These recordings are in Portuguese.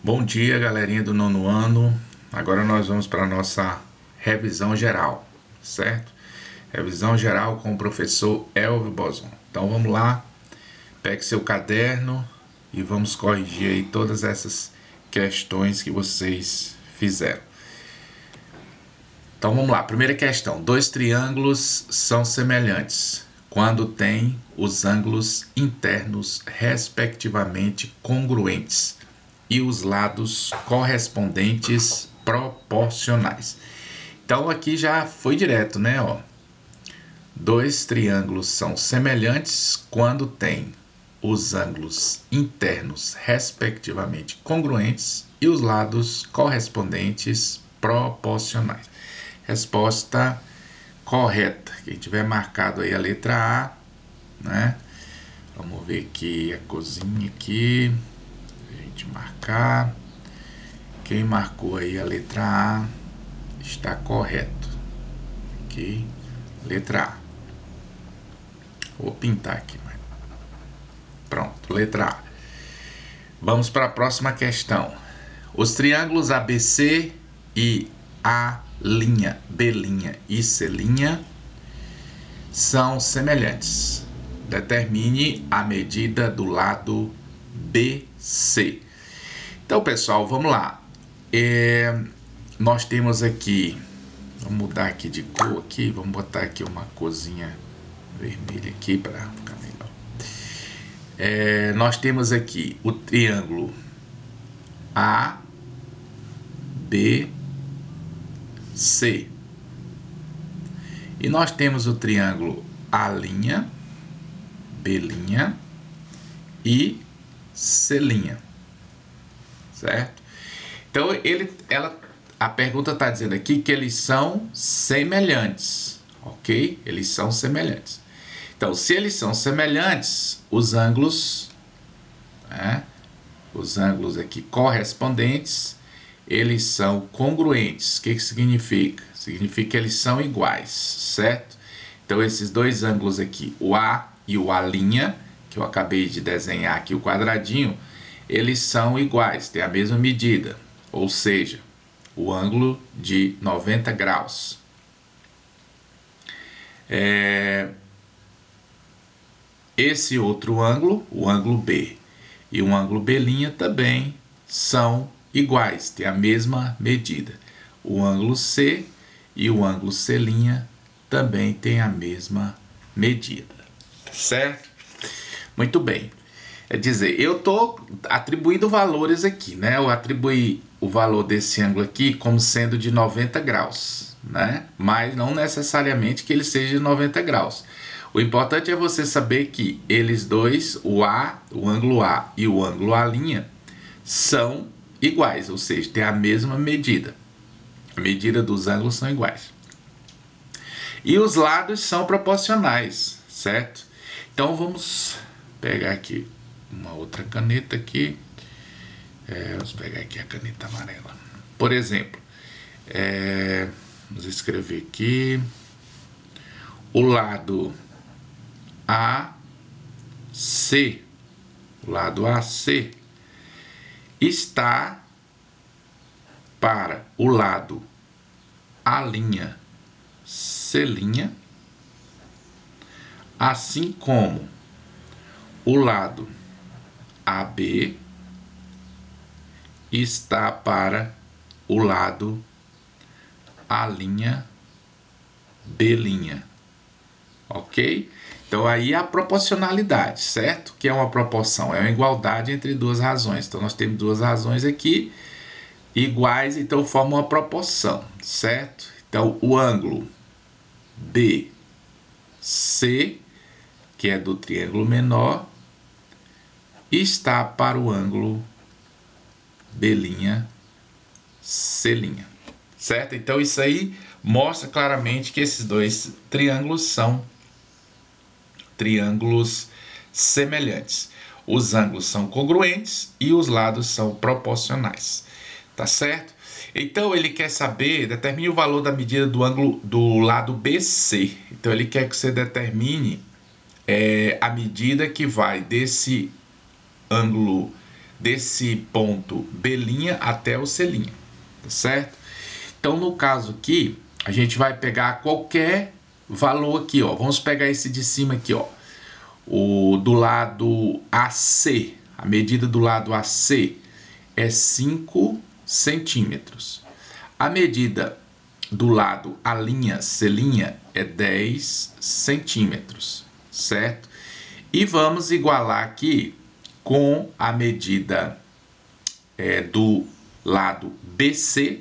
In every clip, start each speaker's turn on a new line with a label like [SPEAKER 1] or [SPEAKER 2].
[SPEAKER 1] Bom dia, galerinha do nono ano. Agora nós vamos para a nossa revisão geral, certo? Revisão geral com o professor Elvio Bozon. Então vamos lá, pegue seu caderno e vamos corrigir aí todas essas questões que vocês fizeram. Então vamos lá, primeira questão. Dois triângulos são semelhantes quando têm os ângulos internos respectivamente congruentes e os lados correspondentes proporcionais. Então aqui já foi direto, né? Ó. Dois triângulos são semelhantes quando têm os ângulos internos respectivamente congruentes e os lados correspondentes proporcionais. Resposta correta. Quem tiver marcado aí a letra A, né? Vamos ver aqui a cozinha aqui. A gente marcar. Quem marcou aí a letra A está correto. Ok? Letra A. Vou pintar aqui. Pronto, letra A. Vamos para a próxima questão. Os triângulos ABC e A', B' e C' são semelhantes. Determine a medida do lado BC. Então, pessoal, vamos lá. Nós temos aqui, vamos mudar aqui de cor aqui, vamos botar aqui uma corzinha vermelha aqui para ficar melhor. Nós temos aqui o triângulo A, B, C. E nós temos o triângulo A', B' e C'. Certo? Então, a pergunta está dizendo aqui que eles são semelhantes. Ok? Eles são semelhantes. Então, se eles são semelhantes, os ângulos, né, os ângulos aqui correspondentes, eles são congruentes. O que significa? Significa que eles são iguais, certo? Então, esses dois ângulos aqui, o A e o A', que eu acabei de desenhar aqui o quadradinho, eles são iguais, têm a mesma medida, ou seja, o ângulo de 90 graus. Esse outro ângulo, o ângulo B e o ângulo B' também são iguais, têm a mesma medida. O ângulo C e o ângulo C' também têm a mesma medida, certo? Muito bem. É dizer, eu estou atribuindo valores aqui, né? Eu atribuí o valor desse ângulo aqui como sendo de 90 graus, né? Mas não necessariamente que ele seja de 90 graus. O importante é você saber que eles dois, o ângulo A e o ângulo A', são iguais, ou seja, tem a mesma medida. A medida dos ângulos são iguais. E os lados são proporcionais, certo? Então vamos pegar aqui uma outra caneta aqui. Vamos pegar aqui a caneta amarela. Por exemplo, vamos escrever aqui o lado AC. O lado AC está para o lado A', C', assim como o lado AB está para o lado A', B'. Ok? Então aí a proporcionalidade, certo? Que é uma proporção, é uma igualdade entre duas razões. Então nós temos duas razões aqui iguais, então formam uma proporção, certo? Então o ângulo BC, que é do triângulo menor, está para o ângulo B', C', certo? Então isso aí mostra claramente que esses dois triângulos são triângulos semelhantes. Os ângulos são congruentes e os lados são proporcionais, tá certo? Então ele quer saber, determine o valor da medida do ângulo do lado BC. Então ele quer que você determine a medida que vai desse ângulo desse ponto B' até o C', tá certo? Então, no caso aqui, a gente vai pegar qualquer valor aqui, ó. Vamos pegar esse de cima aqui, ó. O do lado AC, a medida do lado AC é 5 centímetros. A medida do lado A', C' é 10 centímetros, certo? E vamos igualar aqui com a medida do lado BC,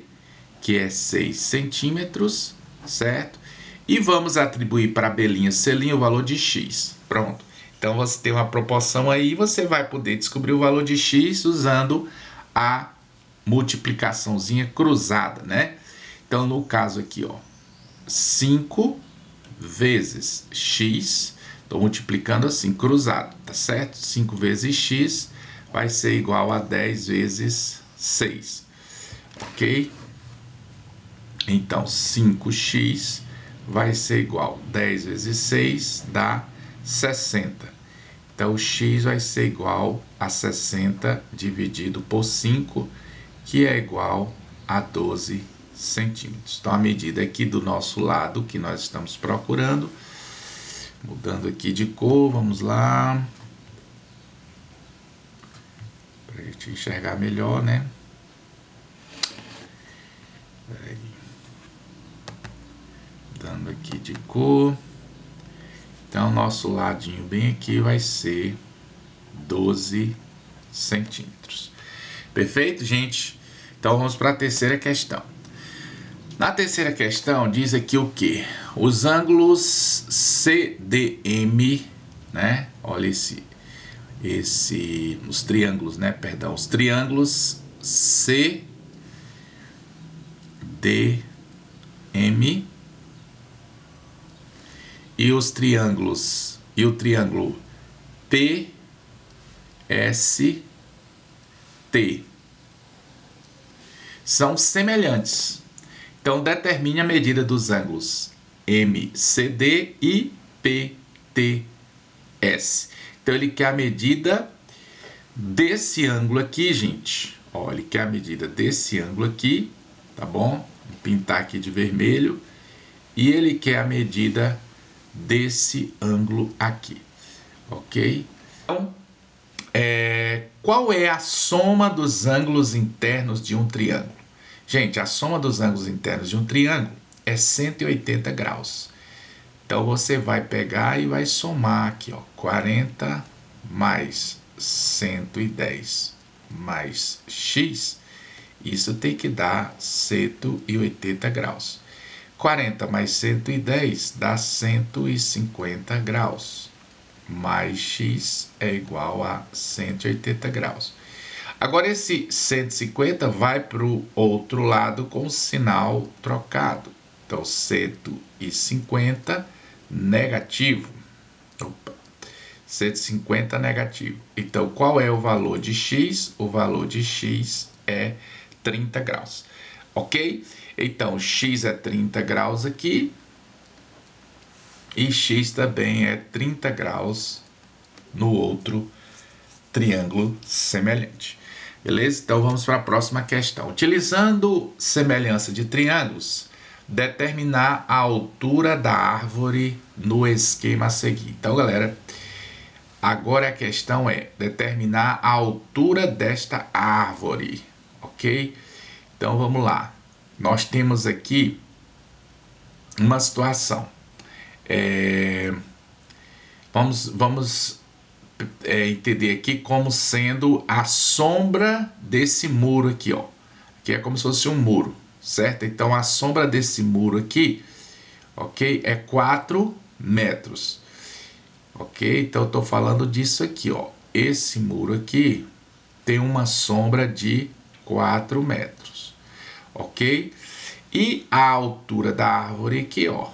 [SPEAKER 1] que é 6 centímetros, certo? E vamos atribuir para B', C' o valor de x. Pronto. Então, você tem uma proporção aí, você vai poder descobrir o valor de x usando a multiplicaçãozinha cruzada, né? Então, no caso aqui, ó, 5 vezes x, estou multiplicando assim, cruzado, tá certo? 5 vezes x vai ser igual a 10 vezes 6, ok? Então, 5x vai ser igual a 10 vezes 6, dá 60. Então, o x vai ser igual a 60 dividido por 5, que é igual a 12 centímetros. Então, a medida aqui do nosso lado que nós estamos procurando, mudando aqui de cor, vamos lá, para a gente enxergar melhor, né? Mudando aqui de cor. Então, nosso ladinho bem aqui vai ser 12 centímetros. Perfeito, gente? Então, vamos para a terceira questão. Na terceira questão, diz aqui o quê? Os ângulos CDM, né? Olha os triângulos, né? Perdão, os triângulos CDM e o triângulo PST são semelhantes. Então, determine a medida dos ângulos MCD e PTS. Então, ele quer a medida desse ângulo aqui, gente. Ó, ele quer a medida desse ângulo aqui, tá bom? Vou pintar aqui de vermelho. E ele quer a medida desse ângulo aqui, ok? Então, qual é a soma dos ângulos internos de um triângulo? Gente, a soma dos ângulos internos de um triângulo é 180 graus. Então, você vai pegar e vai somar aqui, ó, 40 mais 110 mais x, isso tem que dar 180 graus. 40 mais 110 dá 150 graus, mais x é igual a 180 graus. Agora, esse 150 vai para o outro lado com o sinal trocado. Então, 150 negativo. Opa, 150 negativo. Então, qual é o valor de x? O valor de x é 30 graus. Ok? Então, x é 30 graus aqui. E x também é 30 graus no outro triângulo semelhante. Beleza? Então, vamos para a próxima questão. Utilizando semelhança de triângulos, determinar a altura da árvore no esquema a seguir. Então, galera, agora a questão é determinar a altura desta árvore, ok? Então, vamos lá. Nós temos aqui uma situação. Vamos entender aqui como sendo a sombra desse muro aqui, ó. Que é como se fosse um muro, certo? Então, a sombra desse muro aqui, ok? É 4 metros. Ok? Então, eu estou falando disso aqui, ó. Esse muro aqui tem uma sombra de 4 metros. Ok? E a altura da árvore aqui, ó.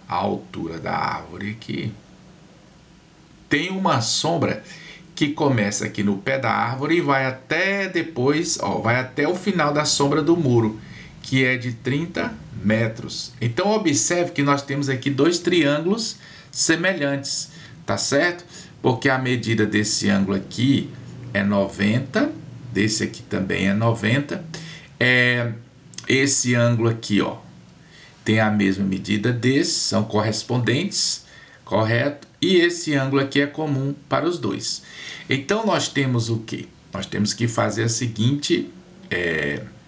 [SPEAKER 1] A altura da árvore aqui tem uma sombra que começa aqui no pé da árvore e vai até depois, ó, vai até o final da sombra do muro, que é de 30 metros. Então, observe que nós temos aqui dois triângulos semelhantes, tá certo? Porque a medida desse ângulo aqui é 90 desse aqui também é 90. Esse ângulo aqui, ó, tem a mesma medida desse, são correspondentes, correto? E esse ângulo aqui é comum para os dois. Então, nós temos o quê? Nós temos que fazer a seguinte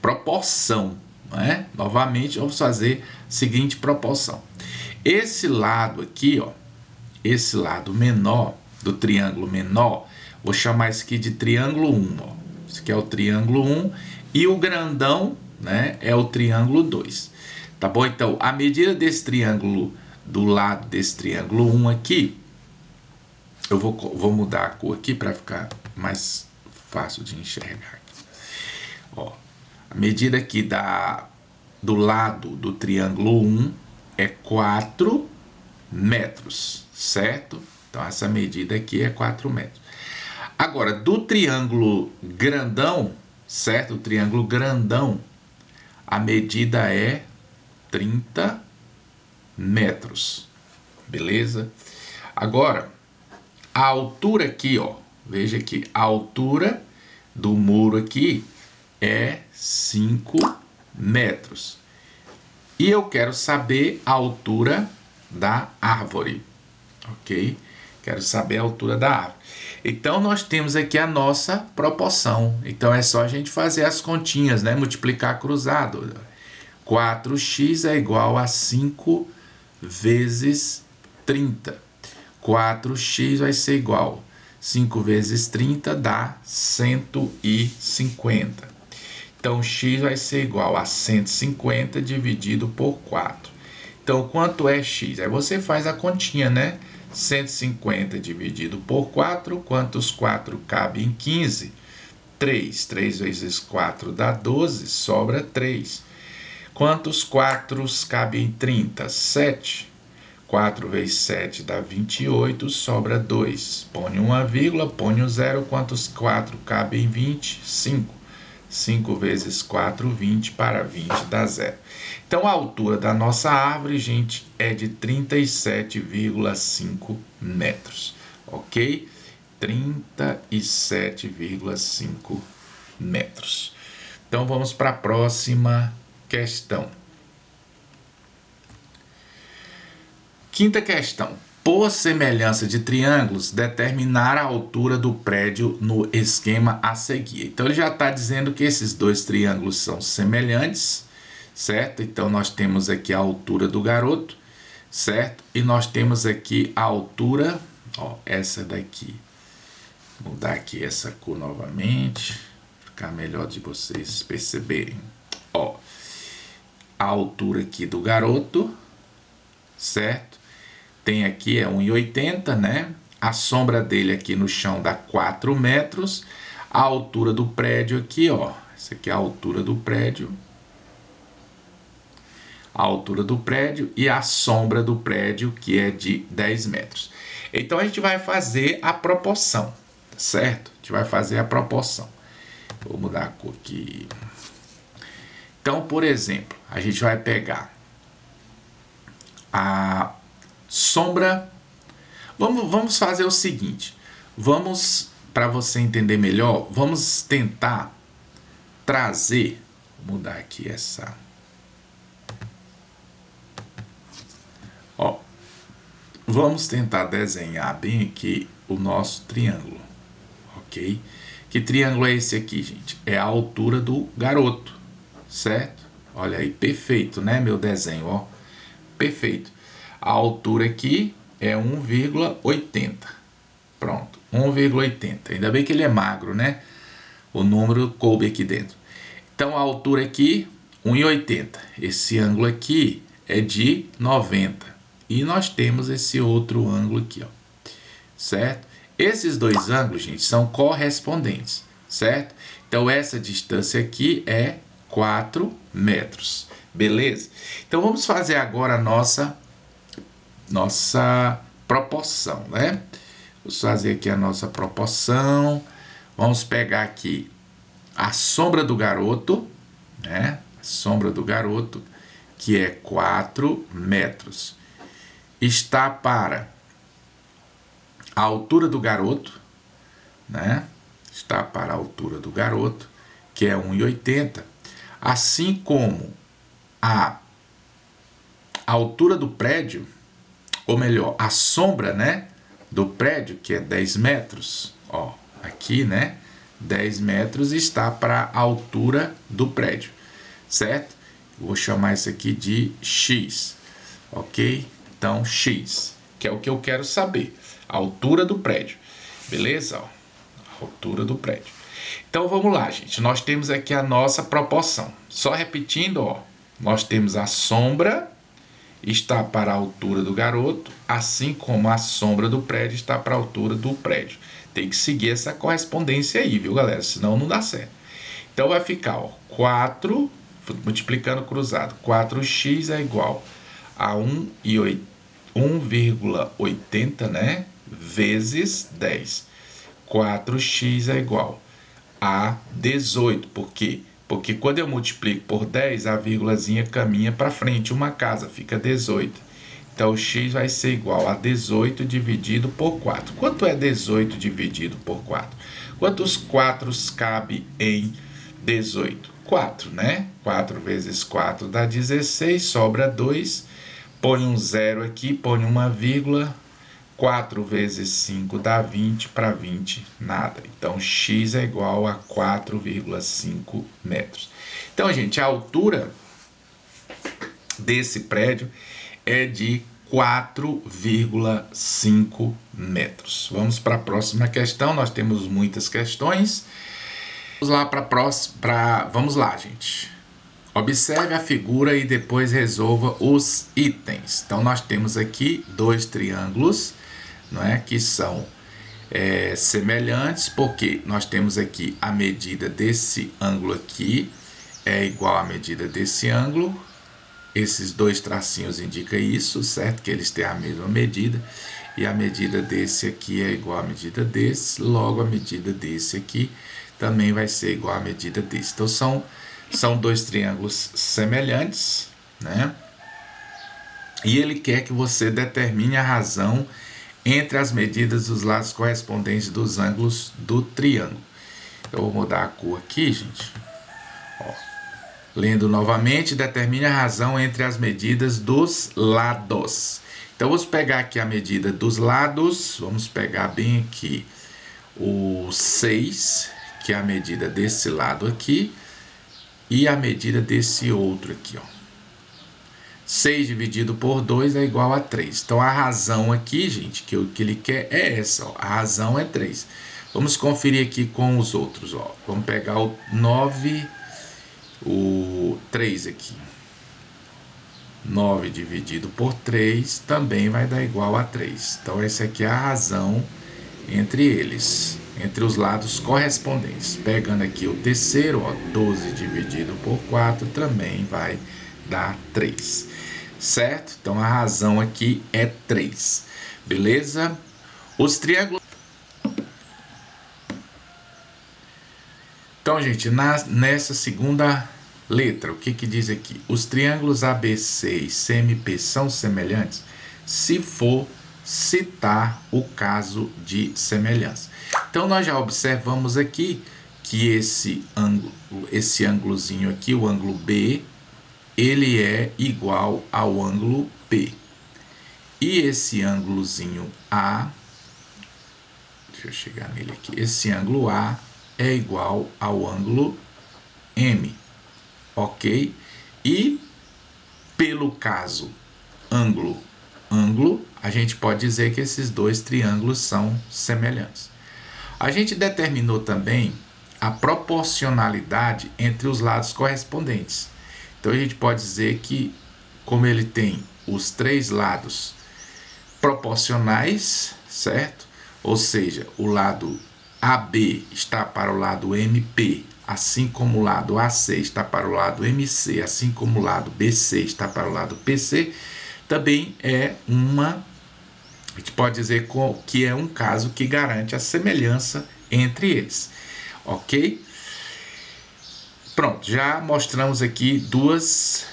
[SPEAKER 1] proporção, não é? Novamente, vamos fazer a seguinte proporção. Esse lado aqui, ó, esse lado menor, do triângulo menor, vou chamar isso aqui de triângulo 1, ó. Esse aqui é o triângulo 1 e o grandão, né, é o triângulo 2. Tá bom? Então, a medida desse triângulo, do lado desse triângulo 1 aqui, eu vou mudar a cor aqui para ficar mais fácil de enxergar. Ó, a medida aqui do lado do triângulo 1 é 4 metros, certo? Então, essa medida aqui é 4 metros. Agora, do triângulo grandão, certo? O triângulo grandão, a medida é 30 metros, beleza? Agora, a altura aqui, ó, veja aqui, a altura do muro aqui é 5 metros. E eu quero saber a altura da árvore, ok? Quero saber a altura da árvore. Então, nós temos aqui a nossa proporção. Então, é só a gente fazer as continhas, né? Multiplicar cruzado. 4x é igual a 5 vezes 30. 4x vai ser igual. 5 vezes 30 dá 150. Então, x vai ser igual a 150 dividido por 4. Então, quanto é x? Aí você faz a continha, né? 150 dividido por 4, quantos 4 cabem em 15? 3. 3 vezes 4 dá 12, sobra 3. Quantos 4 cabem em 30? 7. 4 vezes 7 dá 28, sobra 2. Põe uma vírgula, põe um zero. Quantos 4 cabem em 20? 5. 5 vezes 4, 20, para 20 dá 0. Então, a altura da nossa árvore, gente, é de 37,5 metros, ok? 37,5 metros. Então, vamos para a próxima questão. Quinta questão. Por semelhança de triângulos, determinar a altura do prédio no esquema a seguir. Então, ele já está dizendo que esses dois triângulos são semelhantes, certo? Então, nós temos aqui a altura do garoto, certo? E nós temos aqui a altura, ó, essa daqui. Vou mudar aqui essa cor novamente, ficar melhor de vocês perceberem. Ó, a altura aqui do garoto, certo? Tem aqui é 1,80, né? A sombra dele aqui no chão dá 4 metros. A altura do prédio aqui, ó. Essa aqui é a altura do prédio. A altura do prédio e a sombra do prédio, que é de 10 metros. Então, a gente vai fazer a proporção, tá certo? A gente vai fazer a proporção. Vou mudar a cor aqui. Então, por exemplo, a gente vai pegar a sombra. Vamos fazer o seguinte. Vamos, para você entender melhor, vamos tentar trazer. Vou mudar aqui essa. Ó, vamos tentar desenhar bem aqui o nosso triângulo, ok? Que triângulo é esse aqui, gente? É a altura do garoto, certo? Olha aí, perfeito, né, meu desenho, ó. Perfeito. A altura aqui é 1,80. Pronto, 1,80. Ainda bem que ele é magro, né? O número coube aqui dentro. Então, a altura aqui, 1,80. Esse ângulo aqui é de 90. E nós temos esse outro ângulo aqui, ó. Certo? Esses dois ângulos, gente, são correspondentes, certo? Então, essa distância aqui é 4 metros. Beleza? Então, vamos fazer agora a nossa proporção, né? Vamos fazer aqui a nossa proporção. Vamos pegar aqui a sombra do garoto, né? A sombra do garoto, que é 4 metros. Está para a altura do garoto, né? está para a altura do garoto, que é 1,80, assim como a altura do prédio, ou melhor, a sombra, né, do prédio, que é 10 metros, ó, aqui, né, 10 metros está para a altura do prédio, certo? Vou chamar isso aqui de X, ok? Então, X, que é o que eu quero saber, a altura do prédio, beleza? Ó, a altura do prédio. Então, vamos lá, gente, nós temos aqui a nossa proporção. Só repetindo, ó, nós temos a sombra está para a altura do garoto, assim como a sombra do prédio está para a altura do prédio. Tem que seguir essa correspondência aí, viu, galera? Senão não dá certo. Então vai ficar, ó, 4, multiplicando cruzado, 4x é igual a 1,80, né? Vezes 10. 4x é igual a 18. Por quê? Porque quando eu multiplico por 10, a vírgulazinha caminha para frente, uma casa, fica 18. Então, o x vai ser igual a 18 dividido por 4. Quanto é 18 dividido por 4? Quantos 4 cabe em 18? 4, né? 4 vezes 4 dá 16, sobra 2. Põe um zero aqui, põe uma vírgula. 4 vezes 5 dá 20, para 20 nada. Então, x é igual a 4,5 metros. Então, gente, a altura desse prédio é de 4,5 metros. Vamos para a próxima questão. Nós temos muitas questões. Vamos lá para a próxima. Vamos lá, gente. Observe a figura e depois resolva os itens. Então, nós temos aqui dois triângulos, não é, que são semelhantes, porque nós temos aqui a medida desse ângulo aqui é igual à medida desse ângulo. Esses dois tracinhos indicam isso, certo? Que eles têm a mesma medida. E a medida desse aqui é igual à medida desse. Logo, a medida desse aqui também vai ser igual à medida desse. Então, são dois triângulos semelhantes, né? E ele quer que você determine a razão entre as medidas dos lados correspondentes dos ângulos do triângulo. Eu vou mudar a cor aqui, gente. Ó. Lendo novamente, determine a razão entre as medidas dos lados. Então, vamos pegar aqui a medida dos lados. Vamos pegar bem aqui o 6, que é a medida desse lado aqui, e a medida desse outro aqui, ó. 6 dividido por 2 é igual a 3. Então, a razão aqui, gente, que ele quer é essa, ó. A razão é 3. Vamos conferir aqui com os outros, ó. Vamos pegar o 9, o 3 aqui. 9 dividido por 3 também vai dar igual a 3. Então, essa aqui é a razão entre eles, entre os lados correspondentes. Pegando aqui o terceiro, ó, 12 dividido por 4 também vai dar 3. Certo? Então, a razão aqui é 3. Beleza? Os triângulos... Então, gente, nessa segunda letra, o que diz aqui? Os triângulos ABC e CMP são semelhantes se for citar o caso de semelhança. Então, nós já observamos aqui que esse ângulozinho aqui, o ângulo B, ele é igual ao ângulo P. E esse ângulozinho A, deixa eu chegar nele aqui, esse ângulo A é igual ao ângulo M, ok? E pelo caso ângulo, a gente pode dizer que esses dois triângulos são semelhantes. A gente determinou também a proporcionalidade entre os lados correspondentes. Então, a gente pode dizer que, como ele tem os três lados proporcionais, certo? Ou seja, o lado AB está para o lado MP, assim como o lado AC está para o lado MC, assim como o lado BC está para o lado PC, também é a gente pode dizer que é um caso que garante a semelhança entre eles, ok? Pronto, já mostramos aqui dois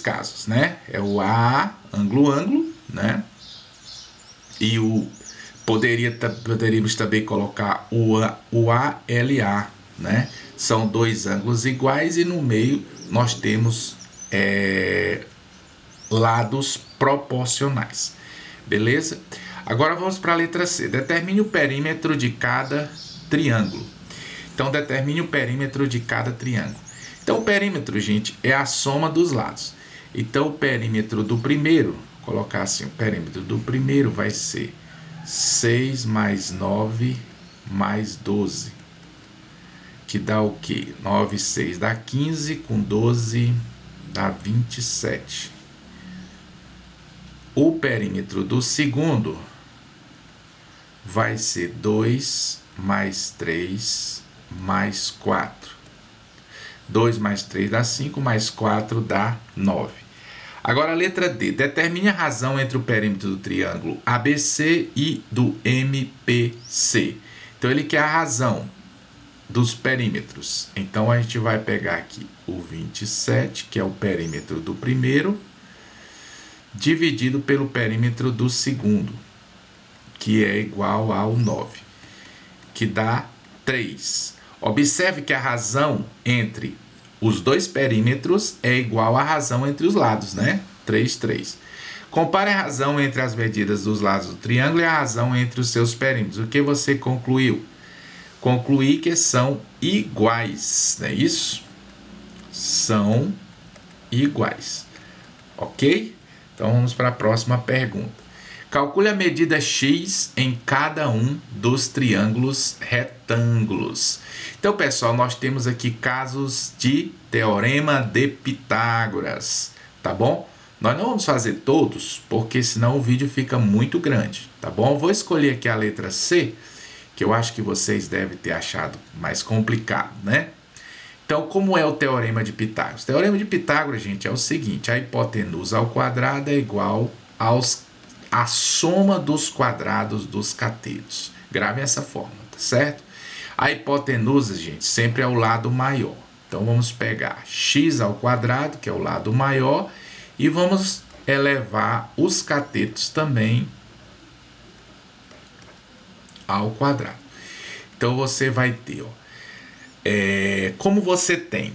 [SPEAKER 1] casos, né? É o A, ângulo, né? E o Poderíamos também colocar o ALA, né? São dois ângulos iguais e no meio nós temos lados proporcionais. Beleza? Agora vamos para a letra C. Determine o perímetro de cada triângulo. Então, determine o perímetro de cada triângulo. Então, o perímetro, gente, é a soma dos lados. Então, o perímetro do primeiro, vou colocar assim, o perímetro do primeiro vai ser 6 mais 9 mais 12. Que dá o quê? 9, 6 dá 15, com 12 dá 27. O perímetro do segundo vai ser 2 mais 3 mais 4. 2 mais 3 dá 5, mais 4 dá 9. Agora a letra D. Determine a razão entre o perímetro do triângulo ABC e do MPC. Então ele quer a razão dos perímetros. Então a gente vai pegar aqui o 27, que é o perímetro do primeiro, dividido pelo perímetro do segundo, que é igual ao 9, que dá 3. Observe que a razão entre os dois perímetros é igual à razão entre os lados, né? 3, 3. Compare a razão entre as medidas dos lados do triângulo e a razão entre os seus perímetros. O que você concluiu? Concluí que são iguais, não é isso? São iguais. Ok? Então vamos para a próxima pergunta. Calcule a medida x em cada um dos triângulos retângulos. Então, pessoal, nós temos aqui casos de teorema de Pitágoras, tá bom? Nós não vamos fazer todos, porque senão o vídeo fica muito grande, tá bom? Vou escolher aqui a letra C, que eu acho que vocês devem ter achado mais complicado, né? Então, como é o teorema de Pitágoras? O teorema de Pitágoras, gente, é o seguinte: a hipotenusa ao quadrado é igual à soma dos quadrados dos catetos. Grave essa fórmula, tá certo? A hipotenusa, gente, sempre é o lado maior. Então, vamos pegar x ao quadrado, que é o lado maior, e vamos elevar os catetos também ao quadrado. Então, você vai ter, ó, como você tem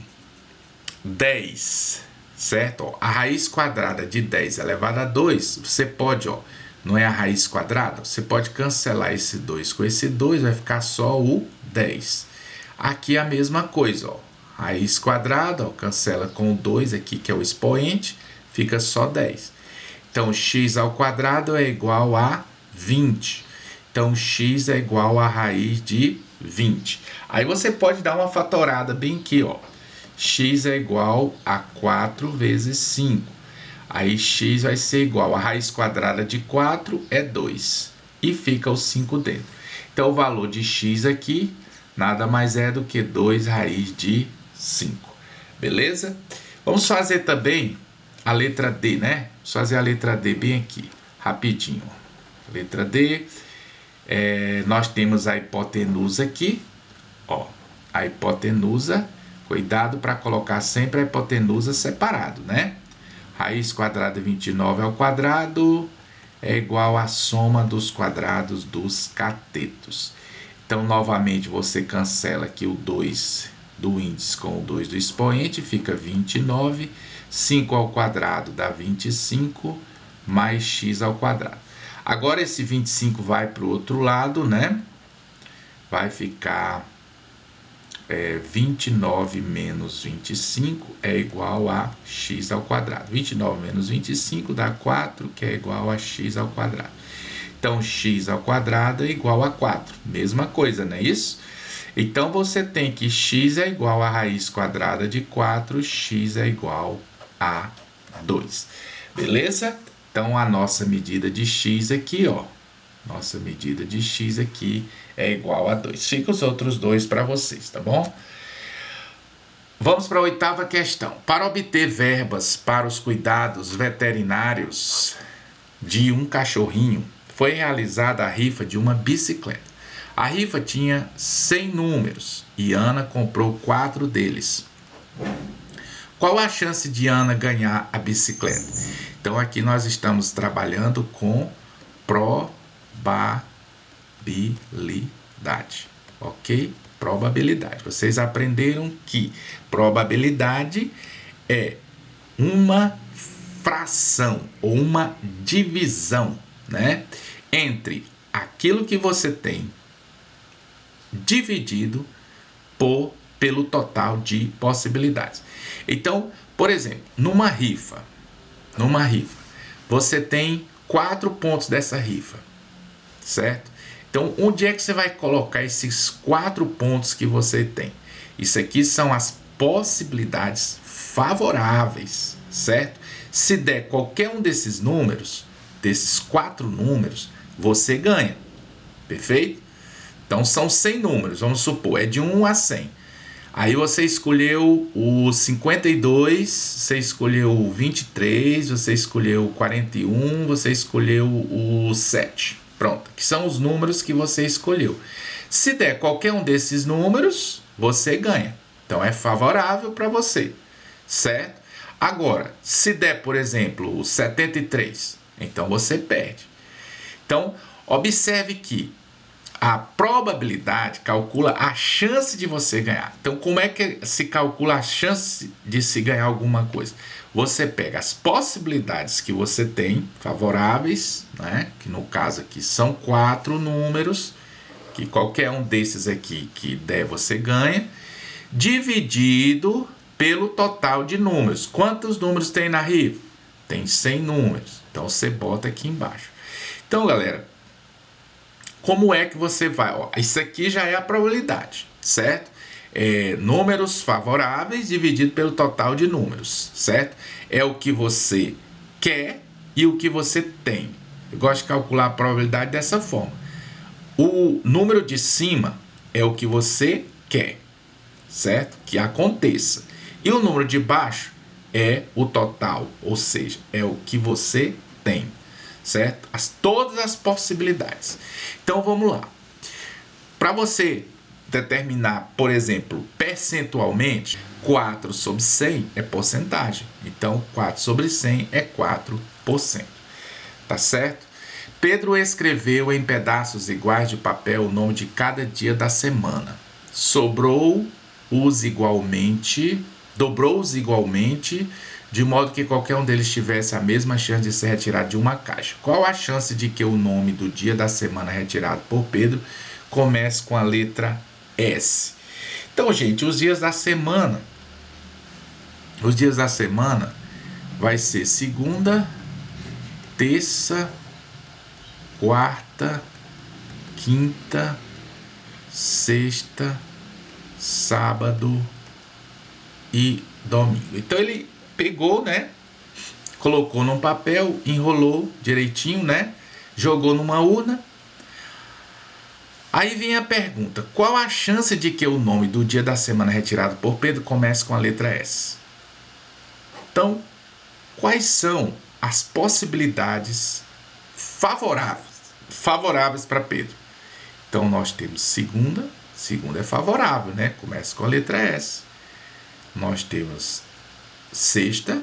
[SPEAKER 1] 10, certo? Ó, a raiz quadrada de 10 elevada a 2, você pode, ó, não é a raiz quadrada? Você pode cancelar esse 2 com esse 2, vai ficar só o 10. Aqui é a mesma coisa, ó. Raiz quadrada, ó, cancela com o 2 aqui, que é o expoente, fica só 10. Então, x ao quadrado é igual a 20. Então, x é igual a raiz de 20. Aí você pode dar uma fatorada bem aqui, ó. X é igual a 4 vezes 5. Aí x vai ser igual a raiz quadrada de 4 é 2. E fica o 5 dentro. Então, o valor de x aqui nada mais é do que 2 raiz de 5. Beleza? Vamos fazer também a letra D, né? Vamos fazer a letra D bem aqui, rapidinho. Letra D. Nós temos a hipotenusa aqui, ó, a hipotenusa, cuidado para colocar sempre a hipotenusa separado, né? Raiz quadrada de 29 ao quadrado é igual à soma dos quadrados dos catetos. Então, novamente, você cancela aqui o 2 do índice com o 2 do expoente, fica 29, 5 ao quadrado dá 25, mais x ao quadrado. Agora, esse 25 vai para o outro lado, né? Vai ficar 29 menos 25 é igual a x ao quadrado. 29 menos 25 dá 4, que é igual a x ao quadrado. Então, x ao quadrado é igual a 4. Mesma coisa, não é isso? Então, você tem que x é igual a raiz quadrada de 4, x é igual a 2. Beleza? Então, a nossa medida de x aqui, ó, nossa medida de x aqui é igual a 2. Fica os outros dois para vocês, tá bom? Vamos para a 8ª questão. Para obter verbas para os cuidados veterinários de um cachorrinho, foi realizada a rifa de uma bicicleta. A rifa tinha 100 números e Ana comprou 4 deles. Qual a chance de Ana ganhar a bicicleta? Então, aqui nós estamos trabalhando com probabilidade. ok? Probabilidade. Vocês aprenderam que probabilidade é uma fração ou uma divisão, né, entre aquilo que você tem dividido pelo total de possibilidades. Então, por exemplo, numa rifa, você tem 4 pontos dessa rifa, certo? Então, onde é que você vai colocar esses 4 pontos que você tem? Isso aqui são as possibilidades favoráveis, certo? Se der qualquer um desses números, desses 4 números, você ganha, perfeito? Então, são 100 números, vamos supor, é de 1 a 100. Aí você escolheu o 52, você escolheu o 23, você escolheu o 41, você escolheu o 7. Pronto, que são os números que você escolheu. Se der qualquer um desses números, você ganha. Então é favorável para você, certo? Agora, se der, por exemplo, o 73, então você perde. Então, observe que a probabilidade calcula a chance de você ganhar. Então, como é que se calcula a chance de se ganhar alguma coisa? Você pega as possibilidades que você tem favoráveis, né? Que no caso aqui são 4 números, que qualquer um desses aqui que der você ganha, dividido pelo total de números. Quantos números tem na rifa? Tem 100 números. Então, você bota aqui embaixo. Então, galera, como é que você vai? Ó, isso aqui já é a probabilidade, certo? Números favoráveis dividido pelo total de números, certo? É o que você quer e o que você tem. Eu gosto de calcular a probabilidade dessa forma. O número de cima é o que você quer, certo? Que aconteça. E o número de baixo é o total, ou seja, é o que você tem, certo? Todas as possibilidades. Então vamos lá. Para você determinar, por exemplo, percentualmente, 4 sobre 100 é porcentagem. Então 4 sobre 100 é 4%. Tá certo? Pedro escreveu em pedaços iguais de papel o nome de cada dia da semana. Dobrou-os igualmente, de modo que qualquer um deles tivesse a mesma chance de ser retirado de uma caixa. Qual a chance de que o nome do dia da semana retirado por Pedro comece com a letra S? Então, gente, os dias da semana vai ser segunda, terça, quarta, quinta, sexta, sábado e domingo. Então ele pegou, né? Colocou num papel, enrolou direitinho, né? Jogou numa urna. Aí vem a pergunta: qual a chance de que o nome do dia da semana retirado por Pedro comece com a letra S? Então, quais são as possibilidades favoráveis para Pedro? Então, nós temos segunda é favorável, né? Começa com a letra S. Nós temos sexta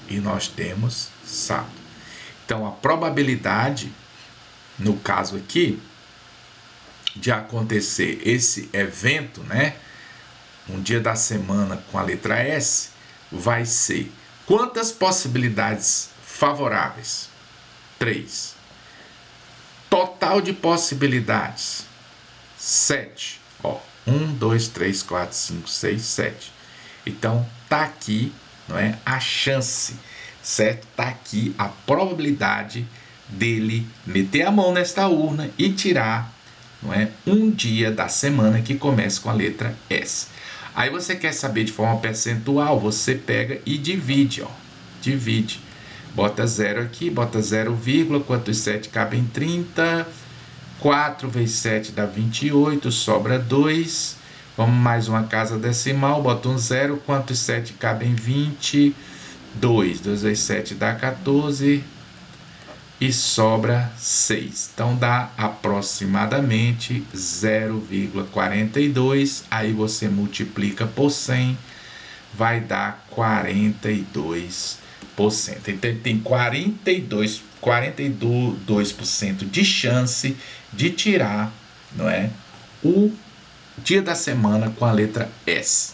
[SPEAKER 1] e nós temos sábado. Então, a probabilidade, no caso aqui, de acontecer esse evento, né, um dia da semana com a letra S, vai ser quantas possibilidades favoráveis? 3. Total de possibilidades, 7. Ó, 1, 2, 3, 4, 5, 6, 7. Então, tá aqui, não é, a chance, certo? Tá aqui a probabilidade dele meter a mão nesta urna e tirar, não é, um dia da semana que começa com a letra S. Aí você quer saber de forma percentual, você pega e divide, ó. Divide. Bota 0 aqui, bota 0, quantos 7 cabem 30. 4 vezes 7 dá 28, sobra 2. Vamos mais uma casa decimal, bota um 0, quantos 7 cabem 20? 2. 2 vezes 7 dá 14 e sobra 6. Então dá aproximadamente 0,42. Aí você multiplica por 100, vai dar 42%. Então ele tem 42% 42% de chance de tirar, não é, o dia da semana com a letra S.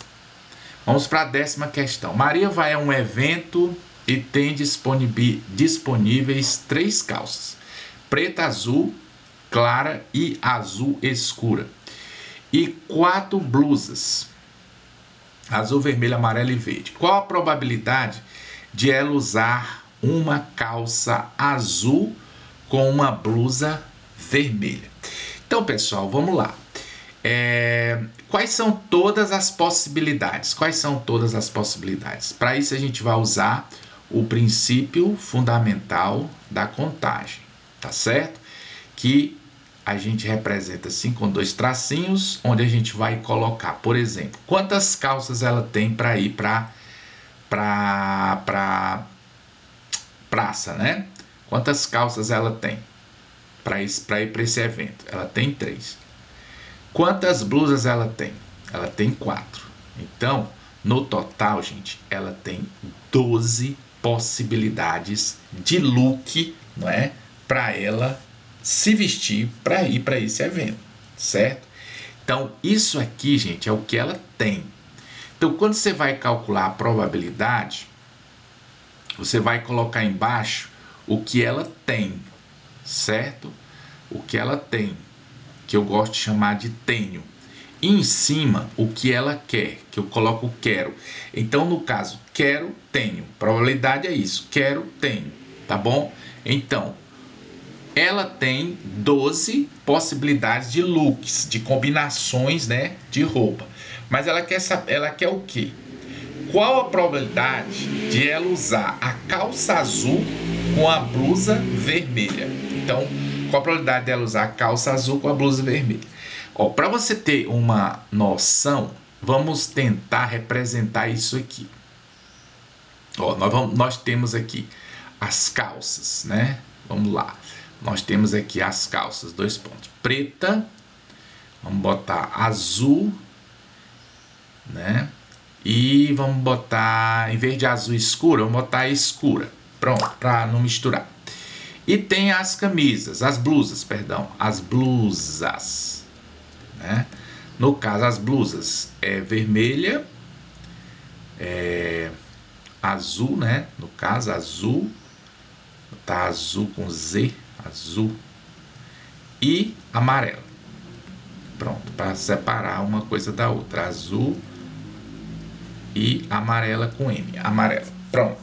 [SPEAKER 1] Vamos para a 10ª questão. Maria vai a um evento e tem disponíveis 3 calças: preta, azul clara e azul escura, e 4 blusas: azul, vermelho, amarelo e verde. Qual a probabilidade de ela usar uma calça azul com uma blusa vermelha? Então, pessoal, vamos lá. Quais são todas as possibilidades? Quais são todas as possibilidades? Para isso, a gente vai usar o princípio fundamental da contagem, tá certo? Que a gente representa assim com 2 tracinhos, onde a gente vai colocar, por exemplo, quantas calças ela tem para ir para praça, né? Quantas calças ela tem para ir para esse evento? Ela tem 3. Quantas blusas ela tem? Ela tem 4. Então, no total, gente, ela tem 12 possibilidades de look, não é? Para ela se vestir para ir para esse evento, certo? Então, isso aqui, gente, é o que ela tem. Então, quando você vai calcular a probabilidade, você vai colocar embaixo o que ela tem, certo? O que ela tem, que eu gosto de chamar de tenho. E em cima, o que ela quer, que eu coloco quero. Então, no caso, quero, tenho. Probabilidade é isso, quero, tenho, tá bom? Então, ela tem 12 possibilidades de looks, de combinações, né, de roupa. Mas ela quer o quê? Qual a probabilidade de ela usar a calça azul com a blusa vermelha? Então, qual a probabilidade dela usar a calça azul com a blusa vermelha? Para você ter uma noção, vamos tentar representar isso aqui. Nós temos aqui as calças, né? Vamos lá. Nós temos aqui as calças, 2 pontos. Preta, vamos botar azul, né? E vamos botar, em vez de azul escura, vamos botar escura. Pronto, para não misturar. E tem as camisas, as blusas, né? No caso, as blusas é vermelha, azul, né? No caso, azul, tá azul com Z, azul e amarelo. Pronto, para separar uma coisa da outra, azul e amarela com M, amarelo. Pronto.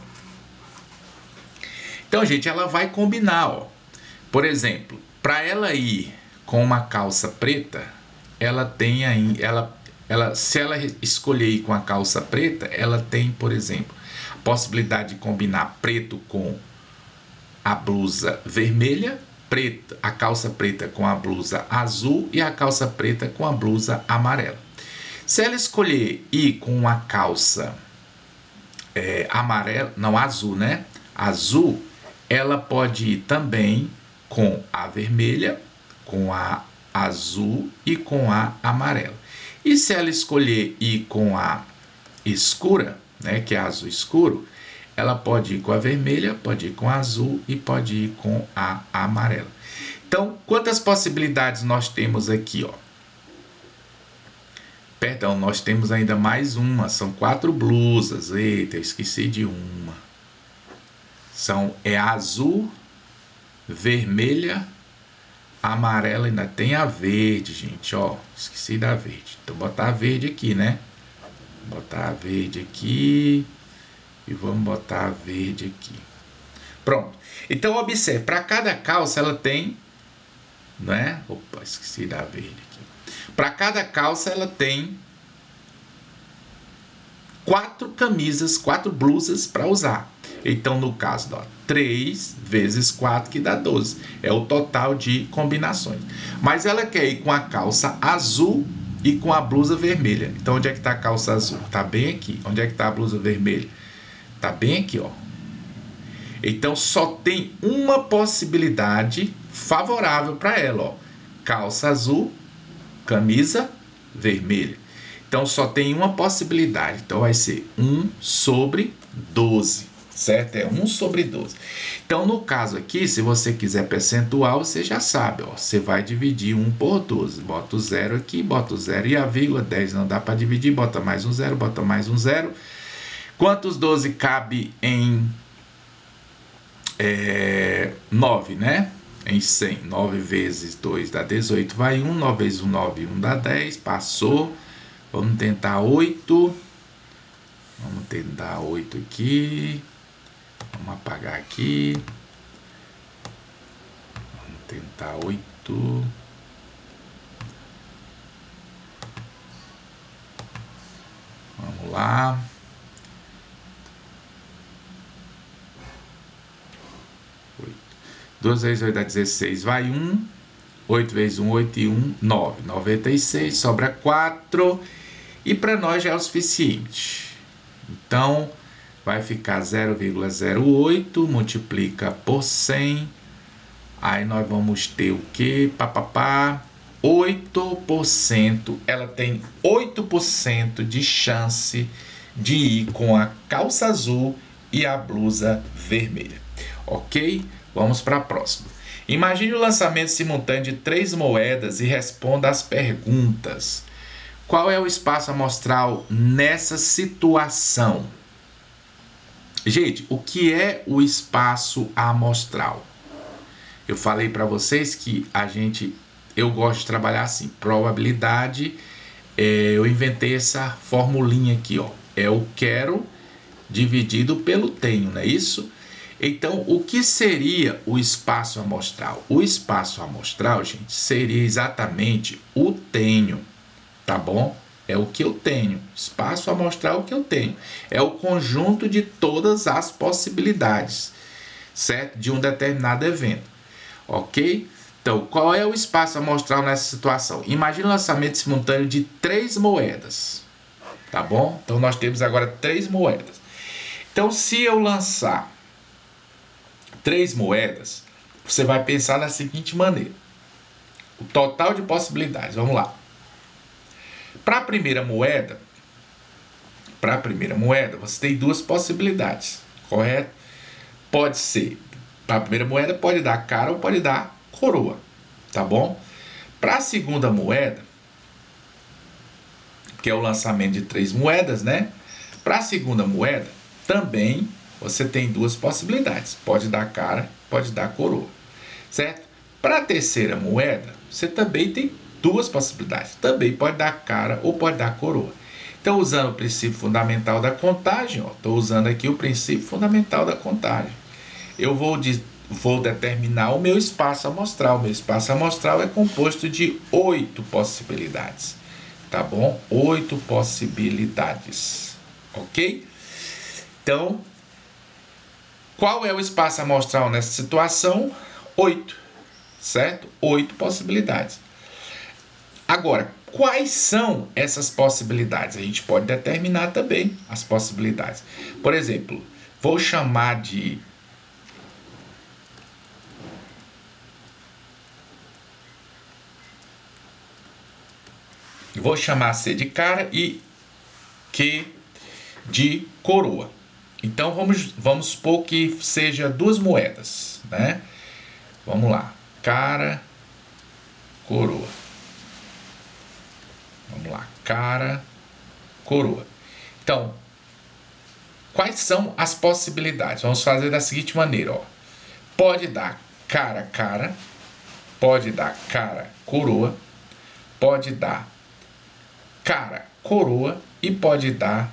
[SPEAKER 1] Então, gente, ela vai combinar, ó. Por exemplo, para ela ir com uma calça preta, ela tem aí, se ela escolher ir com a calça preta, ela tem, por exemplo, a possibilidade de combinar preto com a blusa vermelha, a calça preta com a blusa azul e a calça preta com a blusa amarela. Se ela escolher ir com uma calça amarela, não, azul, né? Azul, ela pode ir também com a vermelha, com a azul e com a amarela. E se ela escolher ir com a escura, né, que é azul escuro, ela pode ir com a vermelha, pode ir com a azul e pode ir com a amarela. Então, quantas possibilidades nós temos aqui, ó? Perdão, nós temos ainda mais uma, são 4 blusas. Eita, eu esqueci de uma. É azul, vermelha, amarela, ainda tem a verde, gente, ó. Esqueci da verde. Então, botar a verde aqui, né? Botar a verde aqui. E vamos botar a verde aqui. Pronto. Então, observe, para cada calça ela tem, né? Opa, esqueci da verde aqui. Para cada calça ela tem 4 camisas, 4 blusas para usar. Então, no caso, ó, 3 vezes 4 que dá 12. É o total de combinações. Mas ela quer ir com a calça azul e com a blusa vermelha. Então, onde é que está a calça azul? Está bem aqui. Onde é que está a blusa vermelha? Tá bem aqui, ó. Então, só tem uma possibilidade favorável para ela, ó. Calça azul, camisa vermelha. Então, só tem uma possibilidade. Então, vai ser 1 sobre 12, certo? É 1 sobre 12. Então, no caso aqui, se você quiser percentual, você já sabe, ó, você vai dividir 1 por 12. Bota o 0 aqui, bota o 0 e a vírgula, 10 não dá para dividir, bota mais um 0, bota mais um 0. Quantos 12 cabe em 9, né? Em 100. 9 vezes 2 dá 18, vai 1. 9 vezes 1, 9, 1 dá 10. Passou. Vamos tentar 8. Vamos tentar 8 aqui. Vamos apagar aqui. Vamos tentar 8. Vamos lá. 2 vezes 8 dá 16, vai 1. 8 vezes 1, 8 e 1, 9. 96, sobra 4. E para nós já é o suficiente. Então, vai ficar 0,08, multiplica por 100. Aí nós vamos ter o quê? 8%. Ela tem 8% de chance de ir com a calça azul e a blusa vermelha. Ok? Vamos para a próxima. Imagine o lançamento simultâneo de 3 moedas e responda às perguntas. Qual é o espaço amostral nessa situação? Gente, o que é o espaço amostral? Eu falei para vocês que eu gosto de trabalhar assim, probabilidade, eu inventei essa formulinha aqui, ó, é o quero dividido pelo tenho, não é isso? Então, o que seria o espaço amostral? O espaço amostral, gente, seria exatamente o tenho, tá bom? É o que eu tenho. Espaço amostral é o que eu tenho. É o conjunto de todas as possibilidades, certo? De um determinado evento, ok? Então, qual é o espaço amostral nessa situação? Imagine o lançamento simultâneo de 3 moedas, tá bom? Então, nós temos agora 3 moedas. Então, se eu lançar 3 moedas, você vai pensar da seguinte maneira. O total de possibilidades, vamos lá. Para a primeira moeda, você tem 2 possibilidades, correto? Pode ser, para a primeira moeda pode dar cara ou pode dar coroa, tá bom? Para a segunda moeda, que é o lançamento de 3 moedas, né? Para a segunda moeda, também você tem 2 possibilidades. Pode dar cara, pode dar coroa, certo? Para a terceira moeda, você também tem 2 possibilidades. Também pode dar cara ou pode dar coroa. Então, usando o princípio fundamental da contagem, estou usando aqui o princípio fundamental da contagem. Eu vou determinar o meu espaço amostral. O meu espaço amostral é composto de 8 possibilidades. Tá bom? 8 possibilidades. Ok? Então, qual é o espaço amostral nessa situação? 8, certo? 8 possibilidades. Agora, quais são essas possibilidades? A gente pode determinar também as possibilidades. Por exemplo, vou chamar de C de cara e Q de coroa. Então, vamos supor que seja 2 moedas, né? Vamos lá. Cara, coroa. Vamos lá. Cara, coroa. Então, quais são as possibilidades? Vamos fazer da seguinte maneira, ó. Pode dar cara, cara. Pode dar cara, coroa. Pode dar cara, coroa. E pode dar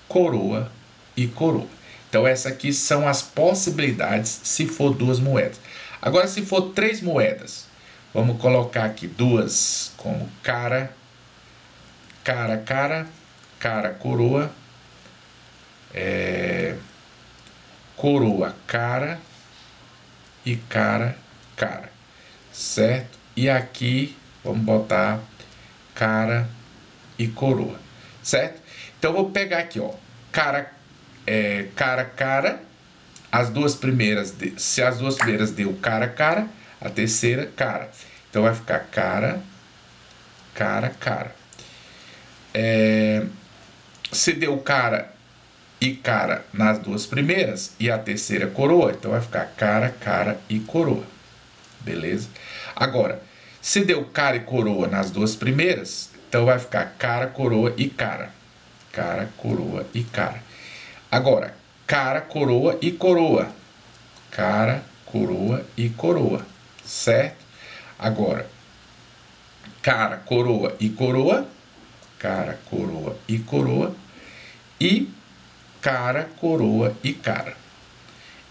[SPEAKER 1] coroa e coroa. Então, essas aqui são as possibilidades se for 2 moedas. Agora, se for 3 moedas, vamos colocar aqui 2 como cara, cara, cara, cara, coroa, coroa, cara e cara, cara, certo? E aqui, vamos botar cara e coroa, certo? Então, vou pegar aqui, ó, cara, cara, cara, as duas primeiras, se as duas primeiras deu cara, cara, a terceira, cara. Então, vai ficar cara, cara, cara. Se deu cara e cara nas duas primeiras e a terceira coroa. Então vai ficar cara, cara e coroa. Beleza? Agora, se deu cara e coroa nas duas primeiras, então vai ficar cara, coroa e cara. Cara, coroa e cara. Agora, cara, coroa e coroa. Cara, coroa e coroa. Certo? Agora, cara, coroa e coroa. Cara, coroa e coroa. E cara, coroa e cara.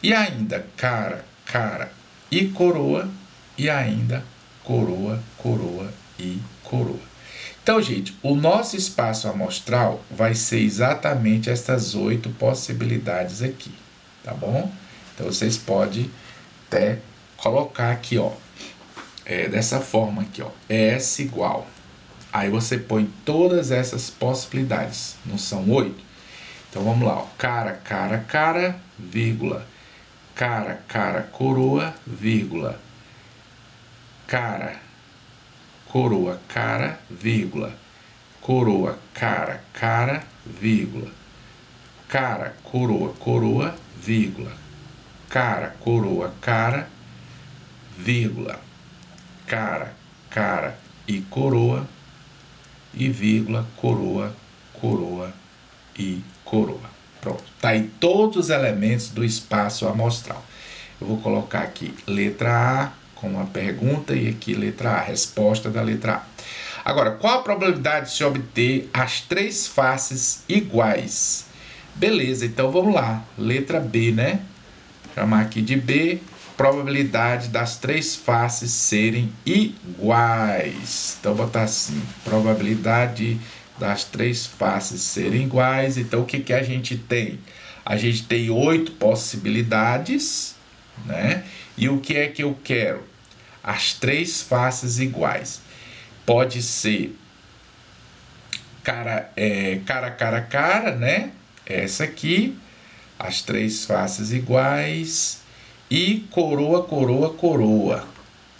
[SPEAKER 1] E ainda cara, cara e coroa. E ainda coroa, coroa e coroa. Então, gente, o nosso espaço amostral vai ser exatamente essas 8 possibilidades aqui, tá bom? Então, vocês podem até colocar aqui, ó, dessa forma aqui, ó, S igual. Aí você põe todas essas possibilidades, não são 8? Então, vamos lá, ó, cara, cara, cara, vírgula, cara, cara, coroa, vírgula, cara, coroa, cara, vírgula, coroa, cara, cara, vírgula, cara, coroa, coroa, vírgula, cara, coroa, cara, vírgula, cara, cara e coroa, e vírgula, coroa, coroa e coroa. Pronto, tá aí todos os elementos do espaço amostral. Eu vou colocar aqui letra A com uma pergunta e aqui letra A, resposta da letra A. Agora, qual a probabilidade de se obter as 3 faces iguais? Beleza, então vamos lá. Letra B, né? Chamar aqui de B. Probabilidade das 3 faces serem iguais. Então, botar assim. Probabilidade das 3 faces serem iguais. Então, o que a gente tem? A gente tem 8 possibilidades, né? E o que é que eu quero? As 3 faces iguais. Pode ser cara, cara, cara, né? Essa aqui, as 3 faces iguais. E coroa, coroa, coroa.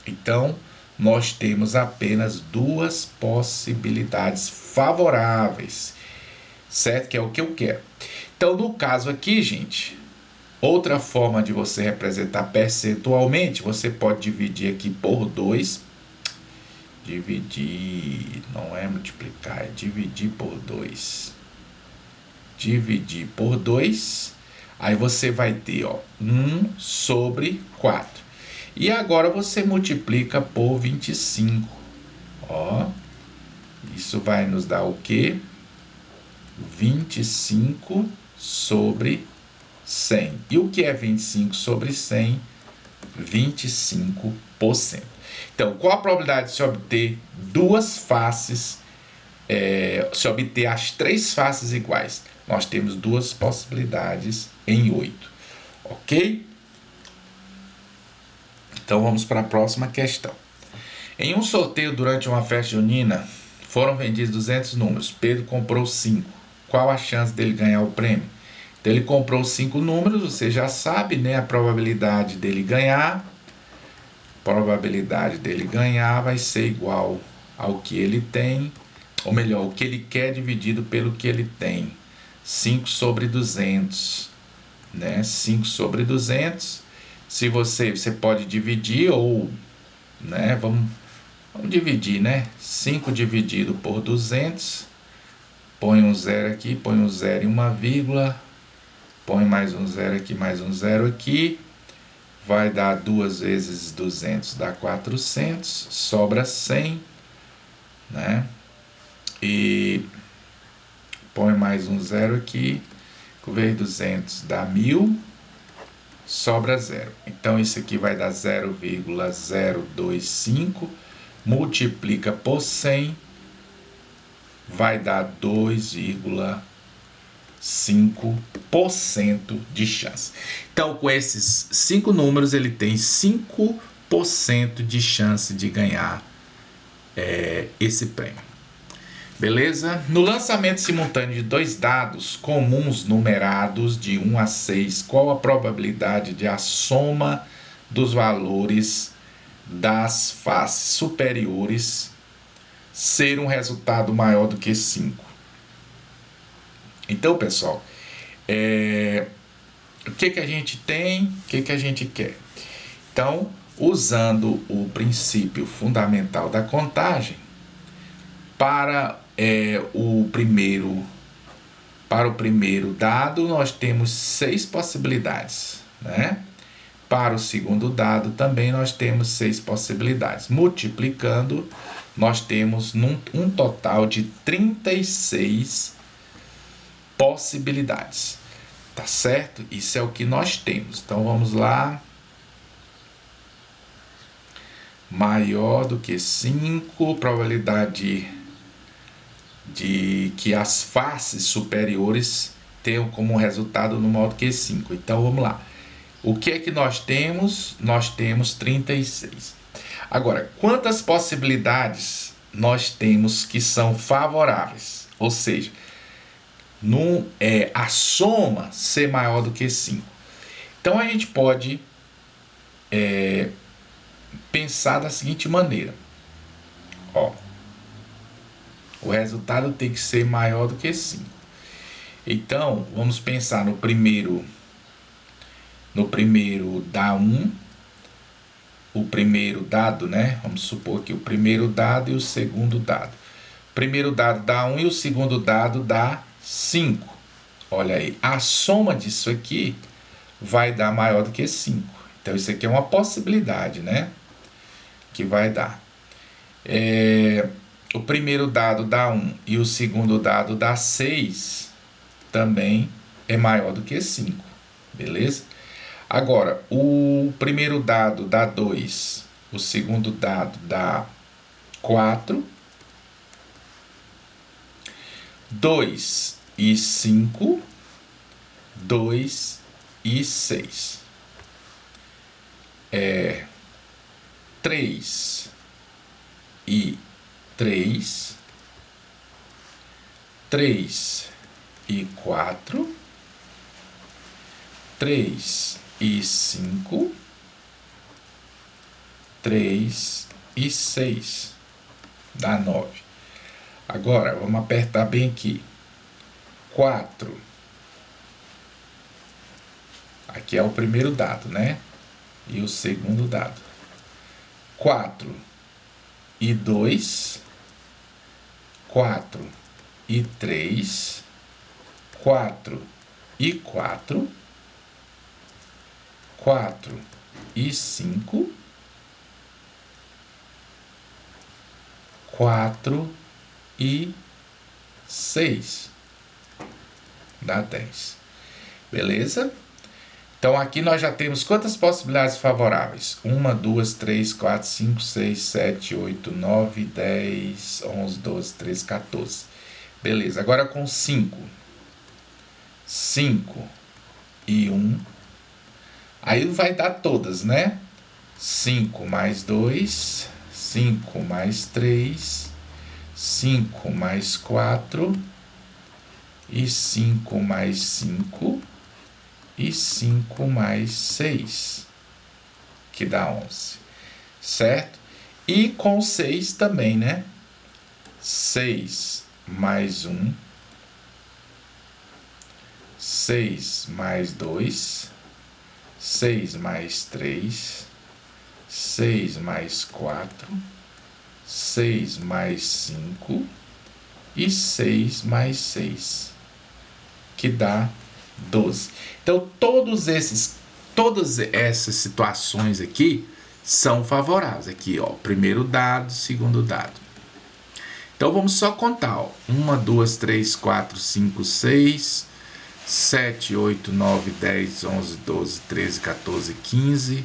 [SPEAKER 1] Então, nós temos apenas 2 possibilidades favoráveis, certo? Que é o que eu quero. Então, no caso aqui, gente, outra forma de você representar percentualmente, você pode dividir aqui por 2. Dividir, não é multiplicar, é dividir por 2. Dividir por 2. Aí você vai ter, ó, 1 sobre 4. E agora você multiplica por 25. Ó, isso vai nos dar o quê? 25 sobre 100. E o que é 25 sobre 100? 25%. Então, qual a probabilidade de se obter 2 faces, se obter as 3 faces iguais? Nós temos 2 possibilidades em 8, ok? Então, vamos para a próxima questão. Em um sorteio durante uma festa junina, foram vendidos 200 números. Pedro comprou 5. Qual a chance dele ganhar o prêmio? Então, ele comprou 5 números, você já sabe, né? A probabilidade dele ganhar. Probabilidade dele ganhar vai ser igual ao que ele tem, ou melhor, o que ele quer dividido pelo que ele tem. 5 sobre 200, né? 5 sobre 200. Se você pode dividir ou, né? Vamos dividir, né? 5 dividido por 200. Põe um zero aqui, põe um zero e uma vírgula. Põe mais um zero aqui, mais um zero aqui. Vai dar 2 vezes 200, dá 400, sobra 100, né? E põe mais um zero aqui, vezes 200 dá 1000, sobra 0. Então, isso aqui vai dar 0,025, multiplica por 100, vai dar 2,5% de chance. Então, com esses 5 números, ele tem 5% de chance de ganhar esse prêmio. Beleza? No lançamento simultâneo de 2 dados comuns numerados de 1 a 6, qual a probabilidade de a soma dos valores das faces superiores ser um resultado maior do que 5? Então, pessoal, O que a gente tem, o que a gente quer. Então, usando o princípio fundamental da contagem, para o primeiro dado, nós temos 6 possibilidades, né? Para o segundo dado, também nós temos 6 possibilidades. Multiplicando, nós temos um total de 36 possibilidades. Tá certo? Isso é o que nós temos. Então, vamos lá. Maior do que 5, probabilidade de que as faces superiores tenham como resultado no maior do que 5. Então, vamos lá. O que é que nós temos? Nós temos 36. Agora, quantas possibilidades nós temos que são favoráveis? Ou seja, a soma ser maior do que 5. Então, a gente pode pensar da seguinte maneira. Ó, o resultado tem que ser maior do que 5. Então, vamos pensar no primeiro dá 1, o primeiro dado, né? Vamos supor que o primeiro dado e o segundo dado. O primeiro dado dá 1 e o segundo dado dá 5. Olha aí, a soma disso aqui vai dar maior do que 5. Então, isso aqui é uma possibilidade, né? Que vai dar. O primeiro dado dá 1 e o segundo dado dá 6, também é maior do que 5, beleza? Agora, o primeiro dado dá 2, o segundo dado dá 4, 2 e 5, 2 e 6. 3 e 3, 3 e 4, 3 e 5, 3 e 6, dá 9. Agora, vamos apertar bem aqui. 4. Aqui é o primeiro dado, né? E o segundo dado. 4 e 2, 4 e 3, 4 e 4, 4 e 5, 4 e 6, dá 10. Beleza? Então, aqui nós já temos quantas possibilidades favoráveis? 1, 2, 3, 4, 5, 6, 7, 8, 9, 10, 11, 12, 13, 14. Beleza, agora com 5. 5 e 1. Aí vai dar todas, né? 5 mais 2, 5 mais 3, 5 mais 4, e 5 mais 5, e 5 mais 6, que dá 11, certo? E com 6 também, né? 6 mais 1, 6 mais 2, 6 mais 3, 6 mais 4, 6 mais 5 e 6 mais 6, que dá 12. Então, todas essas situações aqui são favoráveis. Aqui, ó, primeiro dado, segundo dado. Então, vamos só contar, ó. 1, 2, 3, 4, 5, 6, 7, 8, 9, 10, 11, 12, 13, 14, 15,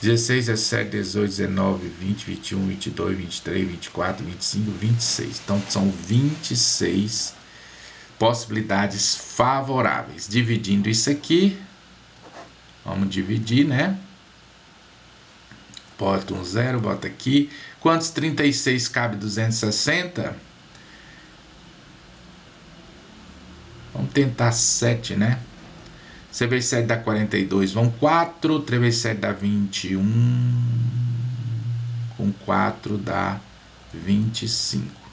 [SPEAKER 1] 16, 17, 18, 19, 20, 21, 22, 23, 24, 25, 26. Então, são 26 possibilidades favoráveis. Dividindo isso aqui, vamos dividir, né? Bota um 0, bota aqui. Quantos 36 cabe 260? Vamos tentar 7, né? 7 vezes 7 dá 42. Vão 4. 3 vezes 7 dá 21. Com 4 dá 25.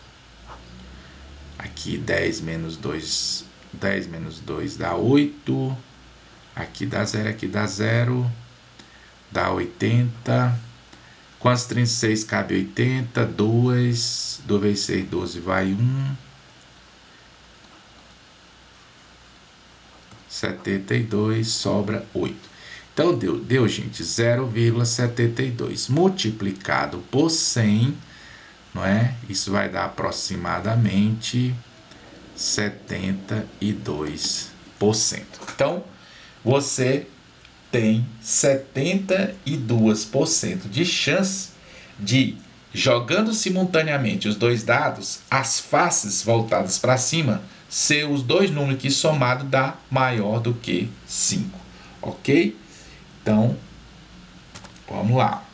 [SPEAKER 1] Aqui 10 menos 2 10 menos 2 dá 8. Aqui dá 0, aqui dá 0. Dá 80. Quantos 36 cabe 80? 2. 2 vezes 6, 12 vai 1. 72, sobra 8. Então, deu gente, 0,72. Multiplicado por 100, não é? Isso vai dar aproximadamente 72%. Então, você tem 72% de chance de, jogando simultaneamente os dois dados, as faces voltadas para cima, ser os dois números que somado dá maior do que 5, ok? Então, vamos lá.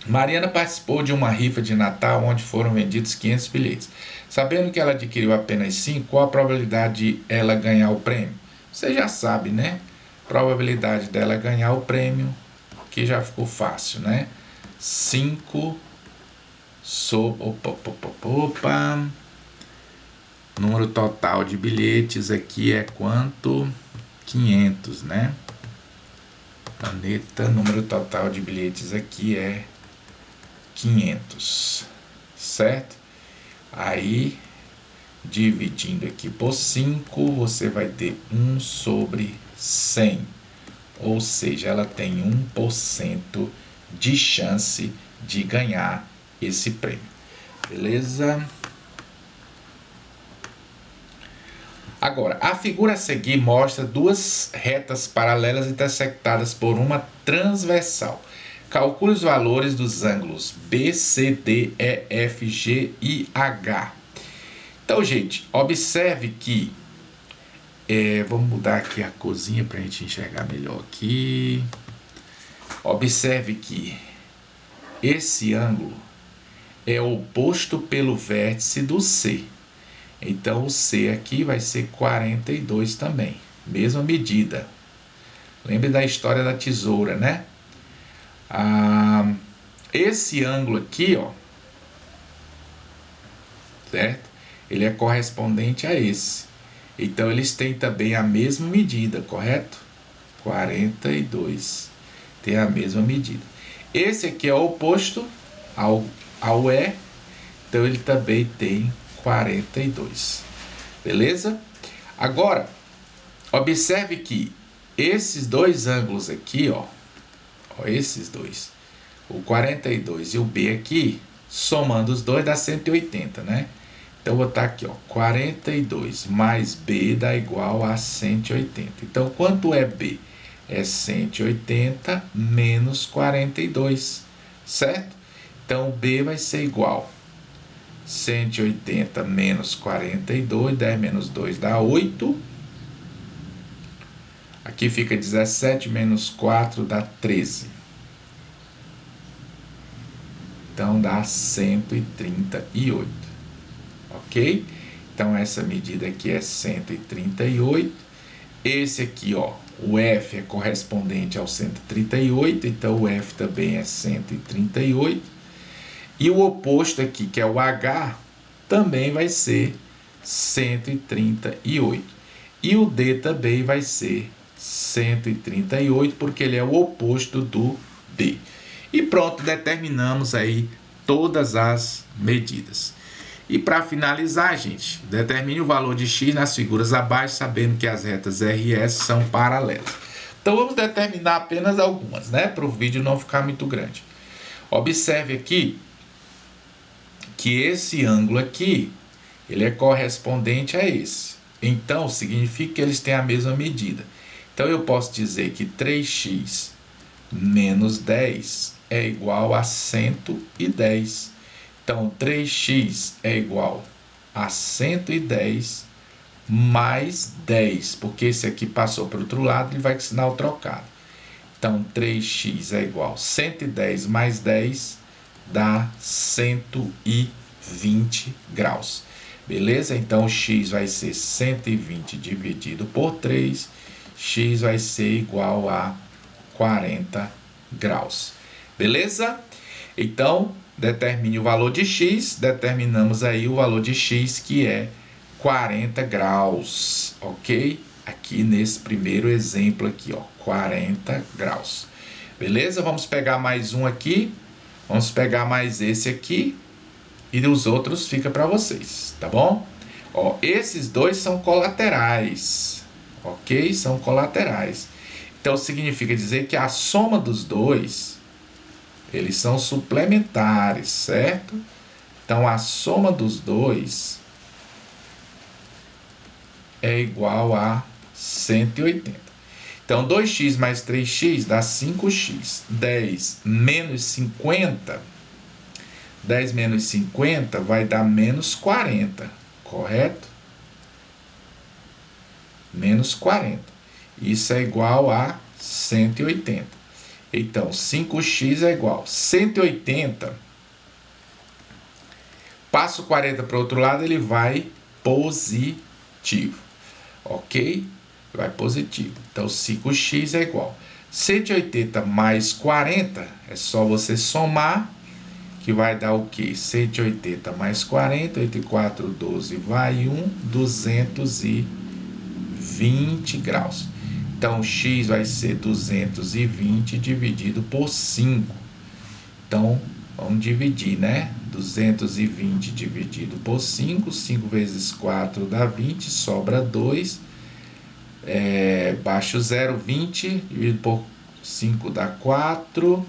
[SPEAKER 1] Mariana participou de uma rifa de Natal onde foram vendidos 500 bilhetes. Sabendo que ela adquiriu apenas 5, qual a probabilidade de ela ganhar o prêmio? Você já sabe, né? Probabilidade dela ganhar o prêmio, que já ficou fácil, né? 5 sobre... Opa. Número total de bilhetes aqui é quanto? 500, né? Caneta, número total de bilhetes aqui é 500, certo? Aí, dividindo aqui por 5, você vai ter 1 sobre 100. Ou seja, ela tem 1% de chance de ganhar esse prêmio. Beleza? Agora, a figura a seguir mostra duas retas paralelas intersectadas por uma transversal. Calcule os valores dos ângulos B, C, D, E, F, G e H. Então, gente, observe que... vamos mudar aqui a corzinha para a gente enxergar melhor aqui. Observe que esse ângulo é oposto pelo vértice do C. Então, o C aqui vai ser 42 também. Mesma medida. Lembre da história da tesoura, né? Esse ângulo aqui, ó, certo? Ele é correspondente a esse. Então, eles têm também a mesma medida, correto? 42. Tem a mesma medida. Esse aqui é o oposto ao E. Então, ele também tem 42. Beleza? Agora, observe que esses dois ângulos aqui, ó, esses dois, o 42 e o B aqui, somando os dois dá 180, né? Então, vou botar aqui, ó, 42 mais B dá igual a 180. Então, quanto é B? É 180 menos 42, certo? Então, B vai ser igual 180 menos 42, 10 menos 2 dá 8. Aqui fica 17 menos 4 dá 13. Então, dá 138, ok? Então, essa medida aqui é 138. Esse aqui, ó, o F é correspondente ao 138, então o F também é 138. E o oposto aqui, que é o H, também vai ser 138. E o D também vai ser 138, porque ele é o oposto do D. E pronto, determinamos aí todas as medidas. E para finalizar, gente, determine o valor de x nas figuras abaixo, sabendo que as retas R e S são paralelas. Então, vamos determinar apenas algumas, né? Para o vídeo não ficar muito grande. Observe aqui que esse ângulo aqui, ele é correspondente a esse. Então, significa que eles têm a mesma medida. Então, eu posso dizer que 3x menos 10 é igual a 110. Então, 3x é igual a 110 mais 10, porque esse aqui passou para o outro lado, ele vai com sinal trocado. Então, 3x é igual a 110 mais 10, dá 120 graus. Beleza? Então, o x vai ser 120 dividido por 3, x vai ser igual a 40 graus. Beleza? Então, determine o valor de x, determinamos aí o valor de x, que é 40 graus, ok? Aqui nesse primeiro exemplo aqui, ó, 40 graus. Beleza? Vamos pegar mais um aqui, vamos pegar mais esse aqui e os outros fica para vocês, tá bom? Ó, esses dois são colaterais, ok? São colaterais. Então significa dizer que a soma dos dois, eles são suplementares, certo? Então a soma dos dois é igual a 180. Então 2x mais 3x dá 5x. 10 menos 50, 10 menos 50 vai dar menos 40, correto? Menos 40. Isso é igual a 180. Então 5x é igual a 180. Passa o 40 para o outro lado, ele vai positivo. Ok? Vai positivo. Então 5x é igual. 180 mais 40, é só você somar, que vai dar o quê? 180 mais 40, 8 e 4, 12, vai 220 graus. Então, x vai ser 220 dividido por 5. Então, vamos dividir, né? 220 dividido por 5, 5 vezes 4 dá 20, sobra 2. Baixo 0, 20, dividido por 5 dá 4.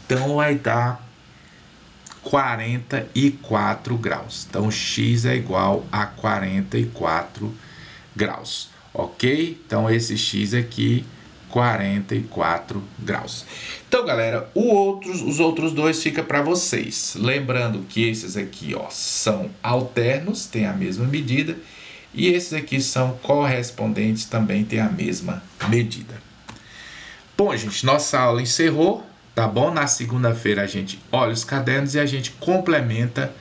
[SPEAKER 1] Então, vai dar 44 graus. Então, x é igual a 44 graus, ok? Então, esse x aqui, 44 graus. Então, galera, os outros dois ficam para vocês. Lembrando que esses aqui, ó, são alternos, têm a mesma medida. E esses aqui são correspondentes, também têm a mesma medida. Bom, gente, nossa aula encerrou, tá bom? Na segunda-feira a gente olha os cadernos e a gente complementa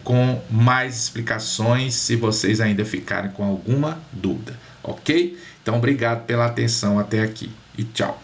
[SPEAKER 1] com mais explicações, se vocês ainda ficarem com alguma dúvida, ok? Então, obrigado pela atenção até aqui e tchau.